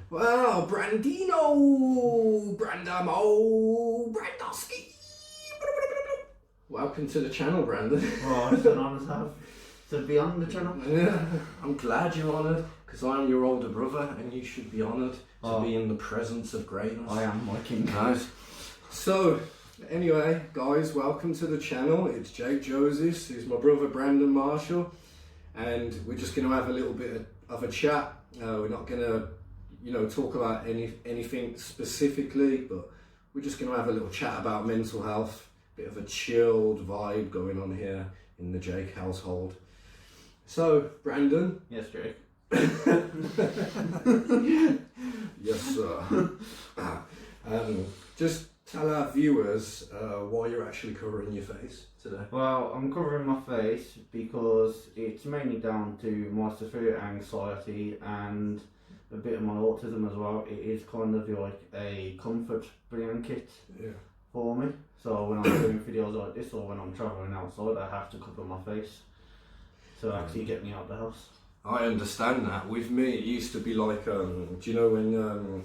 Well, Brandoski. Welcome to the channel, Brandon. Oh, it's an honour to be on the channel. Yeah, I'm glad you're honoured, because I'm your older brother, and you should be honoured to be in the presence of greatness. I am, my king. Nice. So, anyway, guys, welcome to the channel. It's Jake Joseph, who's my brother Brandon Marshall, and we're just going to have a little bit of a chat. We're not going to, talk about anything specifically, but we're just going to have a little chat about mental health. Bit of a chilled vibe going on here in the Jake household. So, Brandon. Yes, Jake. Yes, sir. Just tell our viewers why you're actually covering your face today. Well, I'm covering my face because it's mainly down to my severe anxiety and a bit of my autism as well. It is kind of like a comfort blanket for me. So when I'm doing videos like this or when I'm travelling outside, I have to cover my face to actually get me out the house. I understand that. With me, it used to be like, do you know when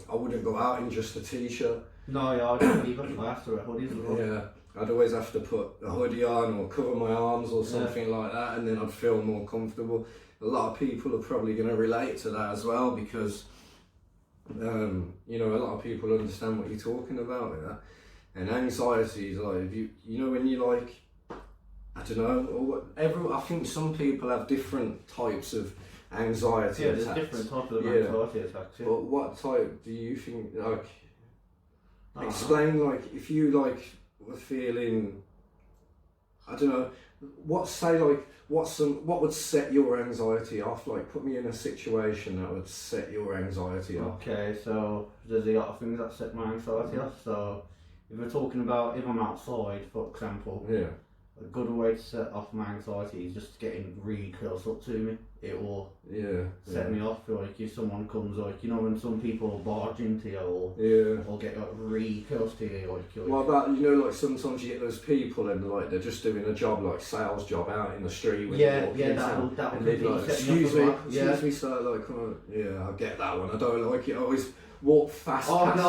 I wouldn't go out in just a t-shirt? No, yeah, I don't even. I have to wear hoodies as well. Yeah, I'd always have to put a hoodie on or cover my arms or something like that, and then I'd feel more comfortable. A lot of people are probably going to relate to that as well because, a lot of people understand what you're talking about. Yeah? And anxiety is like, when you like, I don't know, I think some people have different types of anxiety attacks. Yeah, there's different types of anxiety attacks. Yeah. But what type do you think, explain, if you, were feeling, I don't know, what would set your anxiety off? Put me in a situation that would set your anxiety off. Okay, so there's a lot of things that set my anxiety off. So if we're talking about if I'm outside, for example, a good way to set off my anxiety is just getting really close up to me. It will set me off. If someone comes, when some people barge into you or get really close to you. What about, sometimes you get those people and they're just doing a job, sales job out in the street. When that will excuse me, sir, come on. Yeah, I get that one. I don't like it. I always walk fast. Oh past no,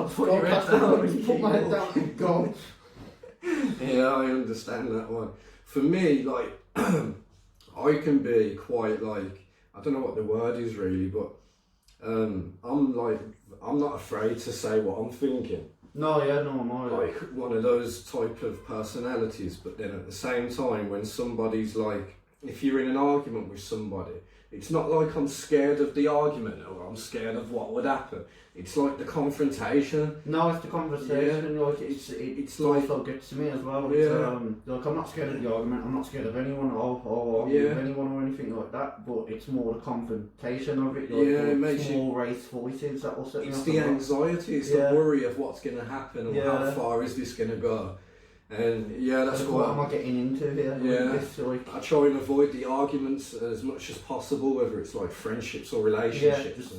put your head down. Put my head down and go. Yeah, I understand that one. For me, I can be quite I don't know what the word is really, but I'm not afraid to say what I'm thinking. No, One of those type of personalities, but then at the same time, when somebody's if you're in an argument with somebody, it's not like I'm scared of the argument or I'm scared of what would happen. It's like the confrontation. No, it's the conversation. Yeah. It's also gets to me as well. It's, I'm not scared of the argument. I'm not scared of anyone or with anyone or anything like that. But it's more the confrontation of it. It makes more raised voices that will set me off. It's the anxiety. It's the worry of what's going to happen and how far is this going to go. And that's what am I getting into here? I try and avoid the arguments as much as possible, whether it's friendships or relationships.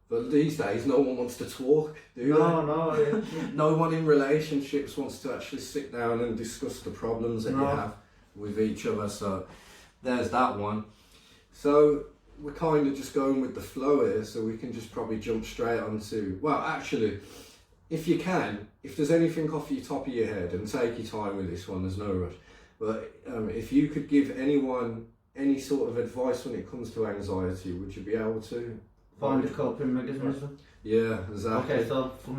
But these days, no one wants to talk, do they? No. No one in relationships wants to actually sit down and discuss the problems that you have with each other. So there's that one. So we're kind of just going with the flow here, so we can just probably jump straight onto. Well, actually, if you can, if there's anything off your top of your head, and take your time with this one, there's no rush. But if you could give anyone any sort of advice when it comes to anxiety, would you be able to? Find a coping mechanism. Yeah, exactly. Okay, so for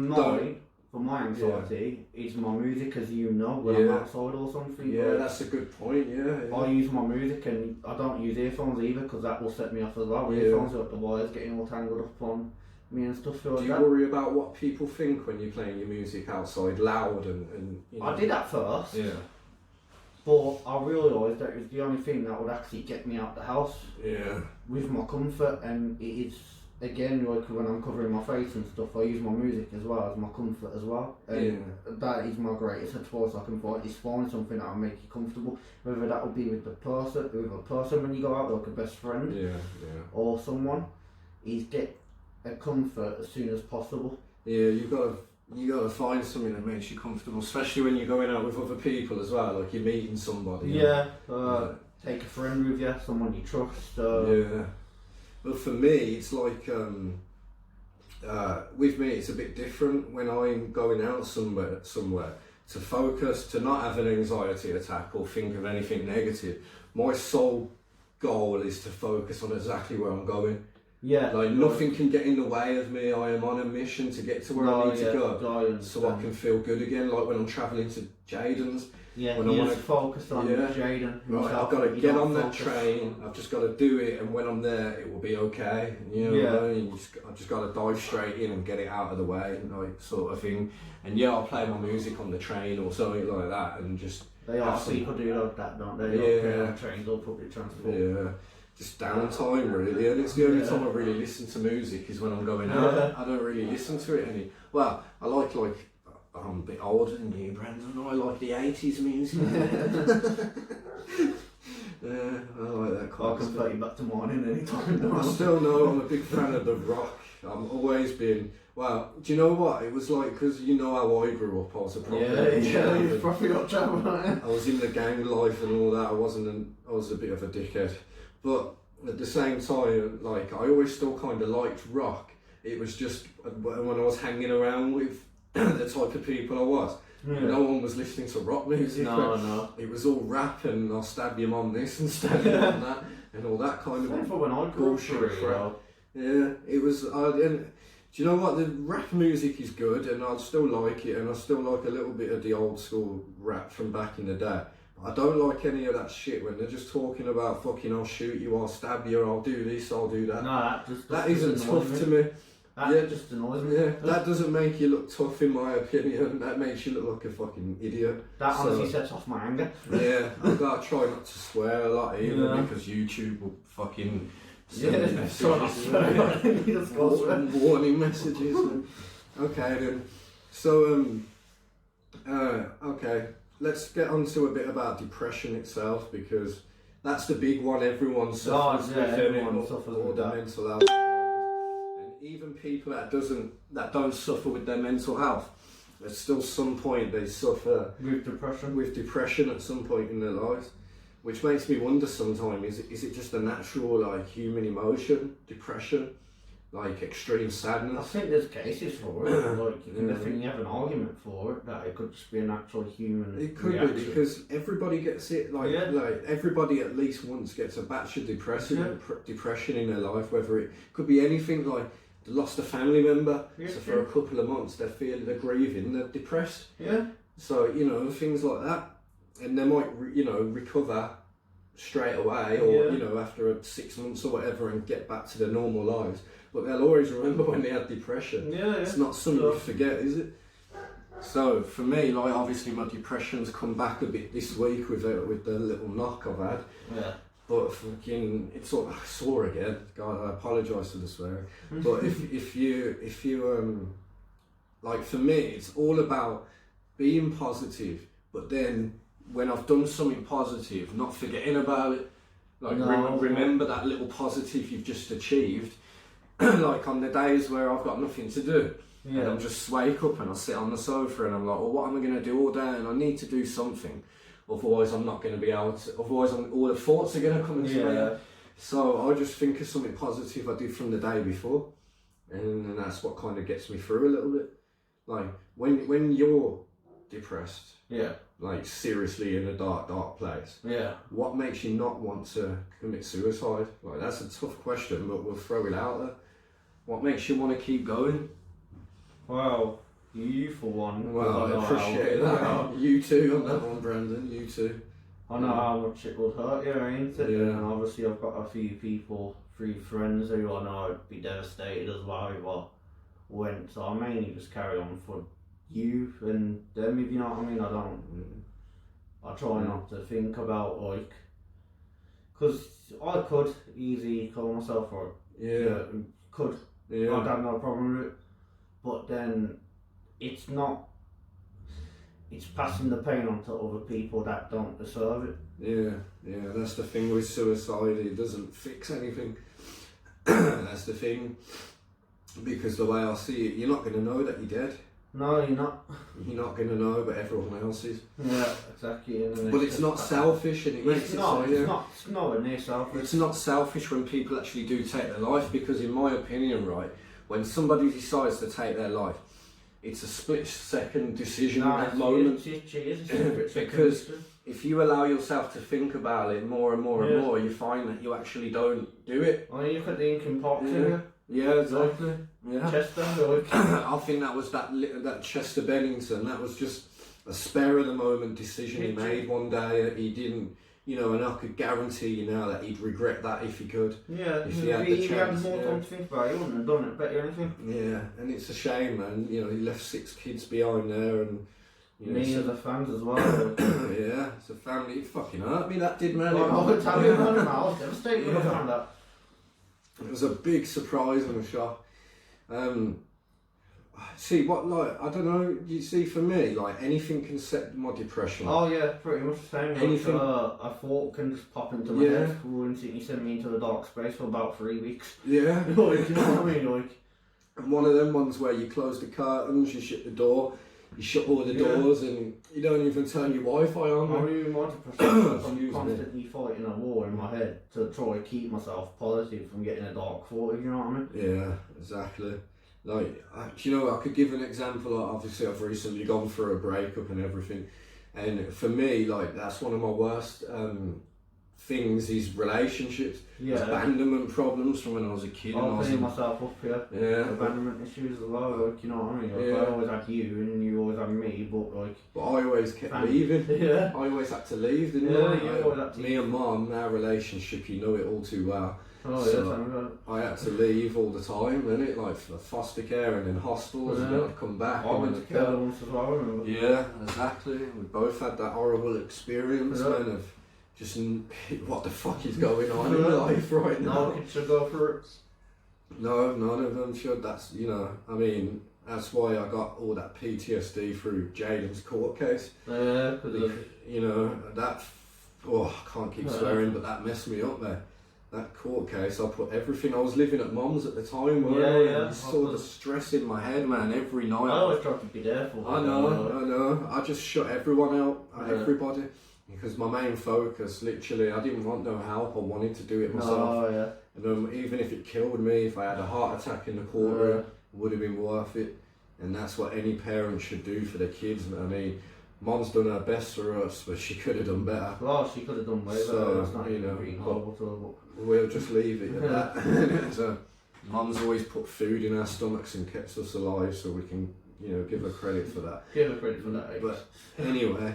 my anxiety, it's my music, as you know, when I'm outside or something. Yeah, that's a good point. Yeah. I use my music, and I don't use earphones either because that will set me off as well. Earphones are the wires getting all tangled up on me and stuff like that. Do you worry about what people think when you're playing your music outside, loud and I did at first. Yeah. But I realised that it was the only thing that would actually get me out the house. Yeah. With my comfort, and it is, again, when I'm covering my face and stuff, I use my music as well as my comfort as well. And that is my greatest advice I can find, is find something that will make you comfortable. Whether that will be with a person when you go out, like a best friend, or someone, is get a comfort as soon as possible. Yeah, you got to find something that makes you comfortable, especially when you're going out with other people as well, you're meeting somebody. Take a friend with you, someone you trust. But for me, it's with me, it's a bit different when I'm going out somewhere to focus, to not have an anxiety attack or think of anything negative. My sole goal is to focus on exactly where I'm going. Yeah. Like nothing can get in the way of me. I am on a mission to get to where I need to go, so I can feel good again. Like when I'm travelling to Jaden's. Yeah, when you I want just focus on Jaden. Right, I've got to get on that train. I've just got to do it, and when I'm there, it will be okay. You know what I mean? I've just got to dive straight in and get it out of the way, like sort of thing. And yeah, I'll play my music on the train or something like that, and just. They are people do like that, don't they? Yeah. On trains or public transport. Yeah. Just downtime really, and it's the only time I really listen to music is when I'm going out. I don't really listen to it any. Well, I like I'm a bit older than you, Brandon. I like the 80s music. Yeah, I like that kind I can play you back to morning anytime. I still know I'm a big fan of the rock. I've always been. Well, do you know what? It was like, because you know how I grew up, I was a proper you're probably not travelling. I was in the gang life and all that. I was a bit of a dickhead. But at the same time, like, I always still kind of liked rock. It was just when I was hanging around with the type of people I was. Yeah. No one was listening to rock music. No. It was all rap and I'll stab your mum this and stab your mum that and all that kind Same of for when I grew up. Yeah, it was. And do you know what? The rap music is good and I still like it, and I still like a little bit of the old school rap from back in the day. I don't like any of that shit when they're just talking about fucking I'll shoot you, I'll stab you, I'll do this, I'll do that. No, that isn't tough to me. That just annoys me. Yeah, that doesn't make you look tough in my opinion. That makes you look like a fucking idiot. That honestly sets off my anger. Yeah, I've got to try not to swear a lot either because YouTube will fucking send messages. Warning messages. Okay then. So okay. Let's get on to a bit about depression itself, because that's the big one everyone suffers with. Everyone suffers with that. Mental health. And even people that don't suffer with their mental health, there's still some point they suffer with depression at some point in their lives, which makes me wonder sometimes, is it just a natural like human emotion, depression? Like extreme sadness. I think there's cases for it. Like you can definitely have an argument for it that it could just be a natural human It could reaction. be, because everybody gets it. Like everybody at least once gets a batch of depression in their life. Whether it could be anything, like they lost a family member, so for a couple of months they're grieving, they're depressed. Yeah. So things like that, and they might recover straight away, or after 6 months or whatever, and get back to their normal lives. But they'll always remember when they had depression. Yeah. It's not something you forget, is it? So for me, like obviously my depression's come back a bit this week with the little knock I've had. Yeah. But fucking, it's all sore again. God, I apologise for the swearing. But if you like for me, it's all about being positive. But then when I've done something positive, not forgetting about it. Like remember that little positive you've just achieved. Like on the days where I've got nothing to do, and I'm just wake up and I sit on the sofa and I'm like, well, what am I going to do all day? And I need to do something, otherwise I'm not going to be able to. Otherwise, all the thoughts are going to come into me. So I just think of something positive I did from the day before, and that's what kind of gets me through a little bit. Like when you're depressed, like seriously in a dark place, what makes you not want to commit suicide? Like that's a tough question, but we'll throw it out there. What makes you want to keep going? Well, you for one. Well, I appreciate that. You too on that one, Brandon. You too. I know how much it would hurt you, ain't it? Yeah. And obviously I've got a few friends who I know would be devastated as well if I went. So I mainly just carry on for you and them, if you know what I mean. I try not to think about like, because I could easily call myself for it. I don't have no problem with it, but then it's passing the pain on to other people that don't deserve it. Yeah, that's the thing with suicide, it doesn't fix anything. That's the thing, because the way I see it, you're not going to know that you're dead. No, you're not. You're not going to know, but everyone else is. Yeah, exactly. But it's not selfish, and it's nowhere near selfish. It's not selfish when people actually do take their life, because in my opinion, right, when somebody decides to take their life, it's a split-second decision at the moment. Because if you allow yourself to think about it more and more and more, you find that you actually don't do it. Oh, you look at the Incan Park figure. Yeah, exactly. Yeah. Chester. I think that was that Chester Bennington. That was just a spare of the moment decision he made one day that he didn't. You know, and I could guarantee you now that he'd regret that if he could. Yeah, if he had the chance. He had more time to think about it, he wouldn't have done it better or anything. Yeah, and it's a shame, man. You know, he left 6 kids behind there, and you know, me as a fan as well. Yeah, it's a family. It fucking hurt me, that did, man. I was devastated when I found that. It was a big surprise and a shock. See, what, like, I don't know, you see, for me, like, anything can set my depression. Oh, yeah, pretty much the same. Anything. A thought can just pop into my head, and he sent me into a dark space for about 3 weeks. Yeah. You know what I mean? Like, and one of them ones where you close the curtains, you shut the door, you shut all the doors, and you don't even turn your Wi-Fi on. I mean, I'm constantly fighting a war in my head to try to keep myself positive from getting a dark thought, if you know what I mean? Yeah, exactly. Like, you know, I could give an example. Obviously, I've recently gone through a breakup and everything, and for me, like, that's one of my worst things is relationships. Yeah. Abandonment problems from when I was a kid. I'm cleaning myself up here. Yeah. Abandonment issues as well, like, you know what I mean? Like, I always had you and you always had me, but like... But I always kept leaving. Yeah. I always had to leave, didn't I? I? You always had to. Me and Mum, our relationship, you know it all too well. Oh, so I had to leave all the time, innit? Like for foster care and then hostels, and then I'd come back. I went to care once as well, I remember. Yeah, exactly. We both had that horrible experience, man, of just what the fuck is going on in life right now. No kids should go for it. No, none of them should. That's, you know, I mean, that's why I got all that PTSD through Jaden's court case. Yeah, you know, that, I can't keep swearing, but that messed me up there. That court case, I put everything. I was living at Mum's at the time, I saw the stress in my head, man, every night. I always tried to be there for I know. I just shut everyone out, everybody, because my main focus, literally, I didn't want no help. I wanted to do it myself. And even if it killed me, if I had a heart attack in the courtroom, it would have been worth it. And that's what any parent should do for their kids. I mean, Mom's done her best for us, but she could have done better. Well, she could have done way better. So, that's not we'll just leave it at that. So, Mom's always put food in our stomachs and kept us alive, so we can, you know, give her credit for that. Give her credit for that. But anyway,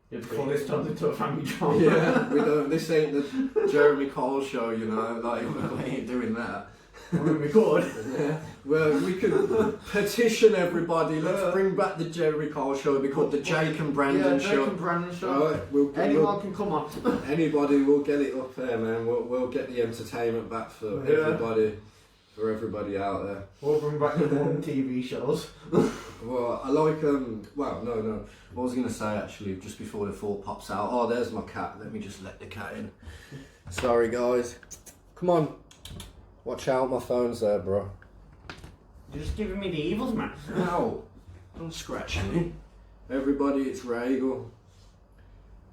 before this turns into a family drama. Yeah, we don't. This ain't the Jeremy Cole show, you know. Like, we ain't doing that. I mean, we could. Yeah. Well, we could petition everybody. Let's bring back the Jeremy Cole show. It'll be called the Jake and Brandon show. Jake and Brandon show. Right, anyone can come on. Anybody, we'll get it up there, man. We'll get the entertainment back for everybody. For everybody out there. We'll bring back the modern TV shows. Well, I like, no. What was I going to say, actually, just before the thought pops out? Oh, there's my cat. Let me just let the cat in. Sorry, guys. Come on. Watch out, my phone's there, bro. You're just giving me the evils, man. No. Don't scratch me. Everybody, it's Regal.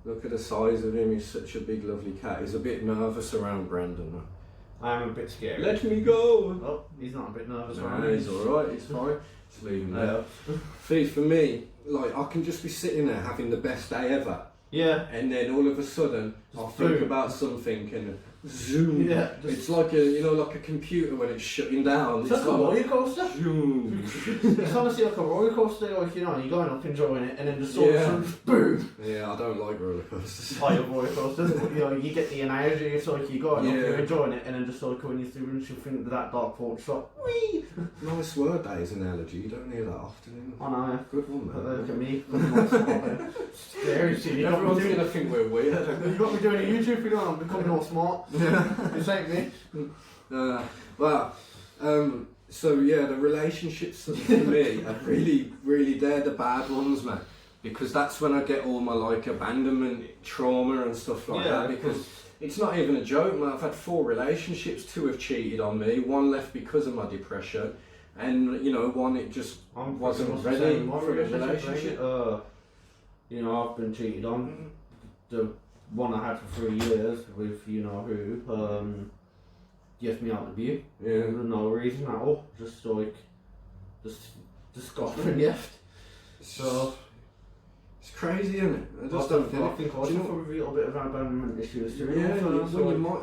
Look at the size of him. He's such a big, lovely cat. He's a bit nervous around Brandon, though. I am a bit scared. Let me go! Oh, he's not a bit nervous. No, he's alright, he's fine. Just leave him there. See, for me, like, I can just be sitting there having the best day ever. Yeah. And then all of a sudden, I'll think about something and zoom. Yeah. It's like a computer when it's shutting down. It's like a roller coaster. Zoom. It's honestly like a roller coaster, like, you know, you're going up enjoying it and then just sort of boom. Yeah, I don't like roller coasters. I love roller coasters, but you know, you get the analogy, it's like you're going up, you're enjoying it, and then just like when you're through and you think that dark thought shot. Whee! Nice word, that is analogy. You don't hear that often. I know. Good one, man. Look at me. Scary shit. Everyone's going to think we're weird. You got me doing a YouTube video and I'm becoming all smart. This ain't me. So yeah, the relationships for me are really, they're the bad ones, man. Because that's when I get all my like abandonment trauma and stuff like that. Because it's not even a joke, man. I've had 4 relationships, 2 have cheated on me, 1 left because of my depression, and you know, 1 it just wasn't ready for a relationship. You know, I've been cheated on. The one I had for 3 years with, you know who, gets me out of the view. Yeah. For no reason at all. Just like, just got from left. So. It's crazy, isn't it? I just don't get it. I think I have probably a little bit of abandonment issues too. Yeah, So you might.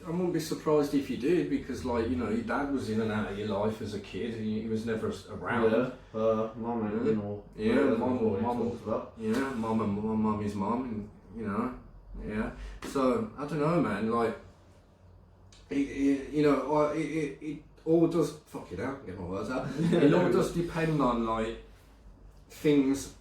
I wouldn't be surprised if you did, because, like, you know, your dad was in and out of your life as a kid. He was never around. Yeah, mum and you know. Yeah, mum, yeah, mum and mummy's mum, and you know, yeah. So I don't know, man. Like, it all does. Fuck it out. Get my words out. It all does depend on, like, things.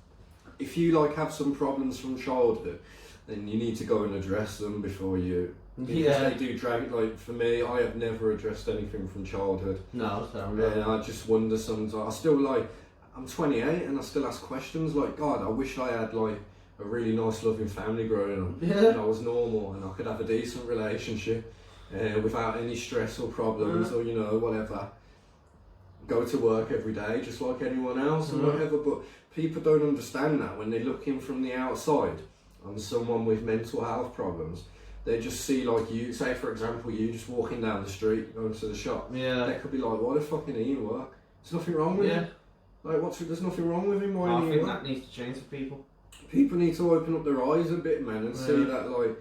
If you, like, have some problems from childhood, then you need to go and address them before you. Because they do drag. Like, for me, I have never addressed anything from childhood. No, sorry. And I just wonder sometimes. I still, like, I'm 28 and I still ask questions like, God, I wish I had, like, a really nice, loving family growing up. Yeah. And I was normal and I could have a decent relationship without any stress or problems or, you know, whatever. Go to work every day just like anyone else and whatever. But people don't understand that when they're looking from the outside on someone with mental health problems. They just see, like, you, say for example, you just walking down the street, going to the shop. Yeah. They could be like, why the fuck ain't he in work? There's nothing wrong with him. Like, there's nothing wrong with him. Why I ain't he think in work? that needs to change for people. People need to open up their eyes a bit, man, and see that, like,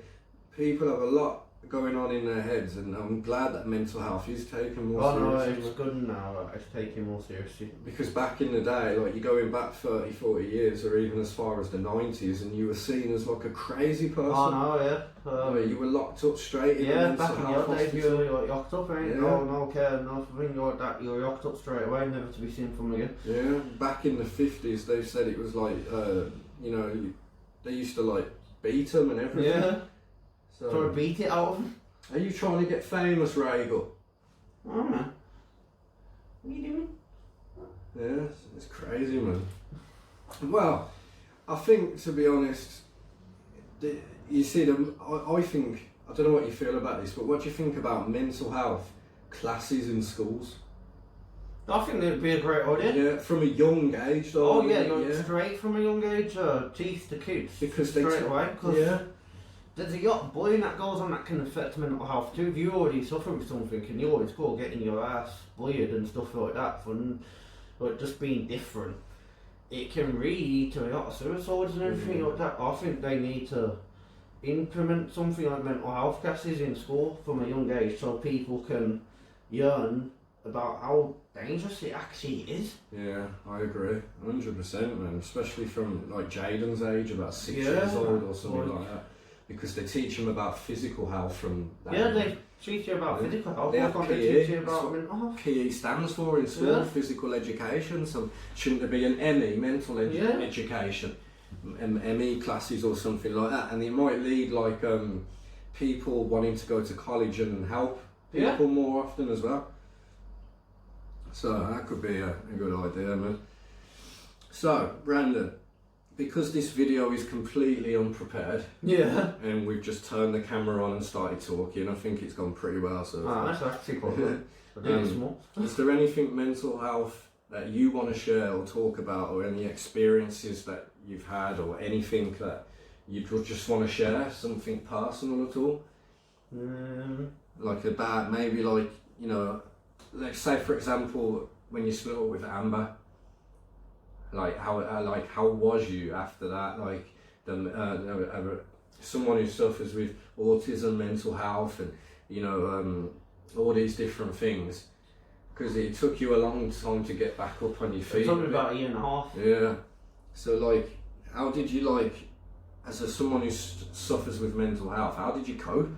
people have a lot going on in their heads, and I'm glad that mental health is taken more seriously. No, it's good now, it's taken more seriously. Because back in the day, like, you're going back 30, 40 years, or even as far as the 90s, and you were seen as, like, a crazy person. Oh no, yeah. Like, you were locked up straight in yeah, the mental back in health the days you hospital. were locked up, ain't no care, nothing like that, you were locked up straight away, never to be seen from again. Yeah, back in the 50s, they said it was like, you know, they used to, like, beat them and everything. Yeah. So, Trying to beat it out of them. Are you trying to get famous, Regal? I don't know. What are you doing? Yeah, it's crazy, man. Well, I think, to be honest, you see, I think, I don't know what you feel about this, but what do you think about mental health classes in schools? I think it'd be a great idea. Yeah, from a young age, though. Oh yeah, you're straight from a young age, teach the kids. Because they straight away, because yeah. there's a lot of bullying that goes on that can affect mental health too. If you already suffer with something and you're in school getting your ass bullied and stuff like that for like just being different, it can lead to a lot of suicides and everything like that. I think they need to implement something like mental health classes in school from a young age so people can learn about how dangerous it actually is. Yeah, I agree, 100%, man. Especially from, like, Jaden's age, about 6 years old or something like that. Because they teach them about physical health from that. Yeah, they teach you about physical health. They have They PE. teach you about mental health. PE stands for in school, physical education. So shouldn't there be an ME, mental education, ME classes or something like that? And it might lead, like, people wanting to go to college and help people more often as well. So that could be a good idea, man. So, Brandon, because this video is completely unprepared, and we've just turned the camera on and started talking, I think it's gone pretty well so far. That's actually quite good. Is there anything mental health that you want to share or talk about, or any experiences that you've had, or anything that you just want to share, something personal at all? Like about, maybe, like, you know, let's say for example, when you split up with Amber, like how was you after that? Like, someone who suffers with autism, mental health, and, you know, all these different things, because it took you a long time to get back up on your feet. It took me about a year and a half. Yeah. So, like, how did you, like, as someone who suffers with mental health, how did you cope?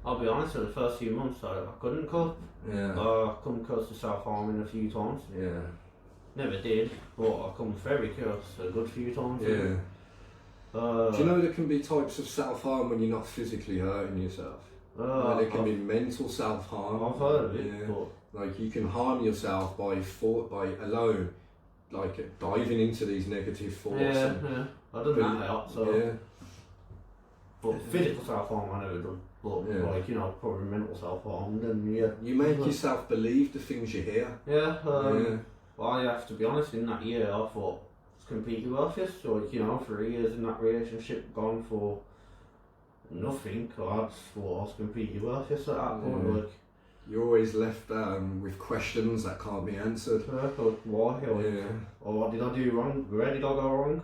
I'll be honest, for the first few months I couldn't cope. Yeah. I come close to self-harming a few times. Yeah. Never did, but I come very close a good few times. Yeah. Do you know there can be types of self-harm when you're not physically hurting yourself? There can be mental self-harm. I've heard of it, yeah. but... Like, you can harm yourself by alone, like, diving into these negative thoughts. Yeah. I've done that a lot, so... Yeah. But physical self-harm I never done. But, like, you know, probably mental self-harm, then You make yourself believe the things you hear. Well, I have to be honest, in that year I thought it's completely worthless. So, like, you know, 3 years in that relationship, gone for nothing. I just thought I was completely worthless at that point. Like, you're always left with questions that can't be answered. Why? Or what did I do wrong? Where did I go wrong?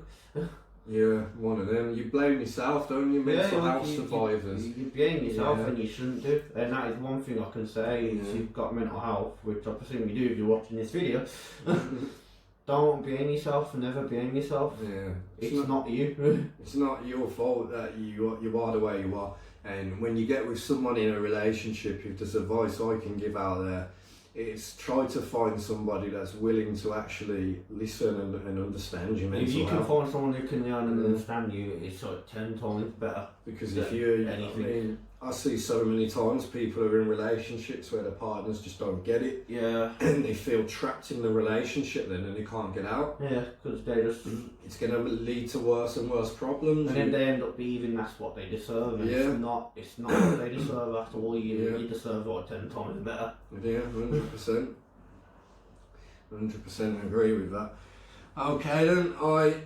Yeah, one of them. You blame yourself, don't you? Mental health survivors. You blame yourself and you shouldn't do. And that is one thing I can say is you've got mental health, which I presume you do if you're watching this video. Don't blame yourself, never blame yourself. Yeah. It's not you. It's not your fault that you are the way you are. And when you get with someone in a relationship, if there's advice I can give out there, it's try to find somebody that's willing to actually listen and understand your mental health. If you can find someone who can learn and understand you, it's like 10 times better. Because if you, I see so many times people are in relationships where their partners just don't get it. Yeah. And they feel trapped in the relationship then and they can't get out. Yeah, because they just... It's going to lead to worse and worse problems. And then they end up believing that's what they deserve. And it's not what they deserve after all. You deserve like 10 times better. Yeah, 100%. 100% agree with that. Okay then,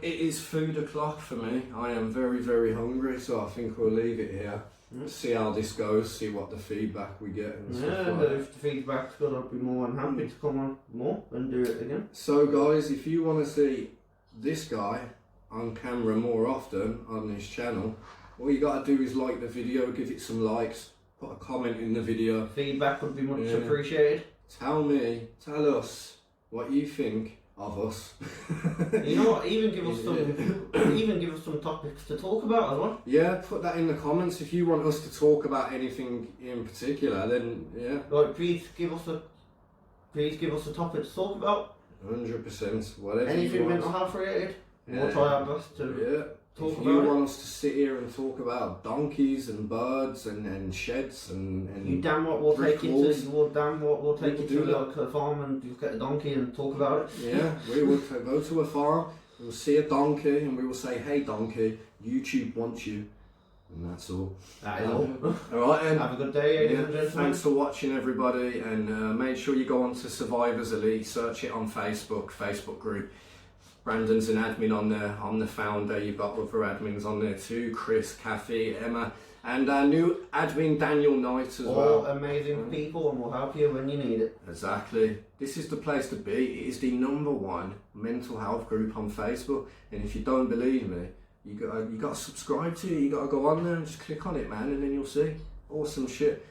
it is food o'clock for me. I am very, very hungry, so I think we'll leave it here. See how this goes, see what the feedback we get and stuff like that. If the feedback's good, I'll be more than happy to come on more and do it again. So guys, if you want to see this guy on camera more often on this channel, all you got to do is like the video, give it some likes, put a comment in the video. Feedback would be much appreciated. Tell us what you think of us. You know what? Even give us some topics to talk about as well. Yeah, put that in the comments if you want us to talk about anything in particular. Then like please give us a topic to talk about. 100%. Whatever. Anything mental health related. We'll try our best to talk about. If you want us to sit here and talk about donkeys and birds and sheds and you damn what we'll take you to. We'll take you to like a farm and you get a donkey and talk about it. Yeah, we will go to a farm. We'll see a donkey and we will say, "Hey donkey, YouTube wants you," and that's all. That is all. All right, and have a good day, ladies and gentlemen. Thanks for watching, everybody, and make sure you go on to Survivors Elite. Search it on Facebook group. Brandon's an admin on there. I'm the founder. You've got other admins on there too. Chris, Kathy, Emma, and our new admin Daniel Knight as well. All amazing people, and we'll help you when you need it. Exactly. This is the place to be. It is the #1 mental health group on Facebook. And if you don't believe me, you got to subscribe to it. You got to go on there and just click on it, man, and then you'll see awesome shit.